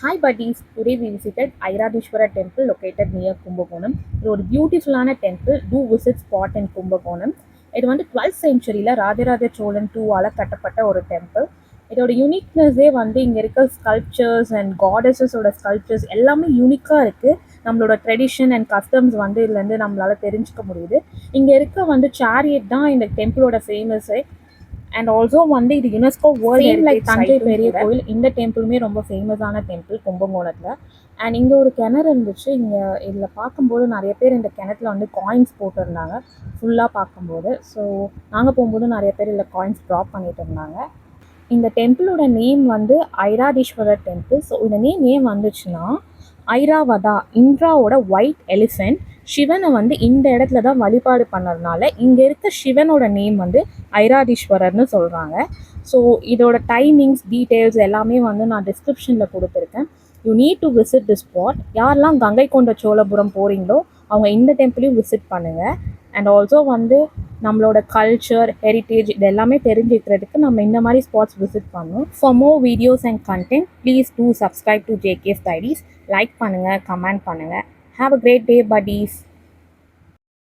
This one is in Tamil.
Hi buddies, today we visited Airadishwara temple located near Kumbakonam. இது ஒரு பியூட்டிஃபுல்லான temple. To visit spot in Kumbakonam. இது வந்து 12th செஞ்சுரியில் ராஜராஜ சோழன் டூவால் கட்டப்பட்ட ஒரு டெம்பிள். இதோட யூனிக்னஸே வந்து இங்கே இருக்க ஸ்கல்ப்சர்ஸ் அண்ட் காடஸஸோட ஸ்கல்ப்சர்ஸ் எல்லாமே யூனிக்காக இருக்குது. நம்மளோட ட்ரெடிஷன் அண்ட் கஸ்டம்ஸ் வந்து இதுலேருந்து நம்மளால் தெரிஞ்சுக்க முடியுது. இங்கே இருக்க வந்து சேரியட் தான் இந்த டெம்பிளோட ஃபேமஸே. அண்ட் ஆல்சோ வந்து இது UNESCO world heritage like Thanjai பெரிய கோயில். இந்த டெம்பிளுமே ரொம்ப ஃபேமஸான டெம்பிள் கும்பகோணத்தில். அண்ட் இங்கே ஒரு கிணறு இருந்துச்சு. இங்கே இதில் பார்க்கும்போது நிறைய பேர் இந்த கிணத்துல வந்து காயின்ஸ் போட்டிருந்தாங்க ஃபுல்லாக பார்க்கும்போது. ஸோ நாங்கள் போகும்போது நிறைய பேர் இதில் காயின்ஸ் ட்ராப் பண்ணிட்டு இருந்தாங்க. இந்த டெம்பிளோட நேம் வந்து ஐராதீஸ்வரர் டெம்பிள். ஸோ இந்த நேம் ஏன் வந்துச்சுன்னா, ஐராவதா இந்திராவோட ஒயிட் எலிஃபென்ட் சிவனை வந்து இந்த இடத்துல தான் வழிபாடு பண்ணதுனால இங்கே இருக்க சிவனோட நேம் வந்து ஐராதீஸ்வரர்னு சொல்கிறாங்க. ஸோ இதோட டைமிங்ஸ் டீட்டெயில்ஸ் எல்லாமே வந்து நான் டிஸ்கிரிப்ஷனில் கொடுத்துருக்கேன். You need to visit the spot. யாரெல்லாம் கங்கை கொண்ட சோழபுரம் போகிறீங்களோ அவங்க இந்த டெம்பிளையும் விசிட் பண்ணுங்கள். அண்ட் ஆல்சோ வந்து நம்மளோட கல்ச்சர் ஹெரிட்டேஜ் இது எல்லாமே தெரிஞ்சுக்கிறதுக்கு நம்ம இந்த மாதிரி ஸ்பாட்ஸ் விசிட் பண்ணோம். For more videos and content please do subscribe to JKS Diaries. Like பண்ணுங்கள், கமெண்ட் பண்ணுங்கள். Have a great day buddies.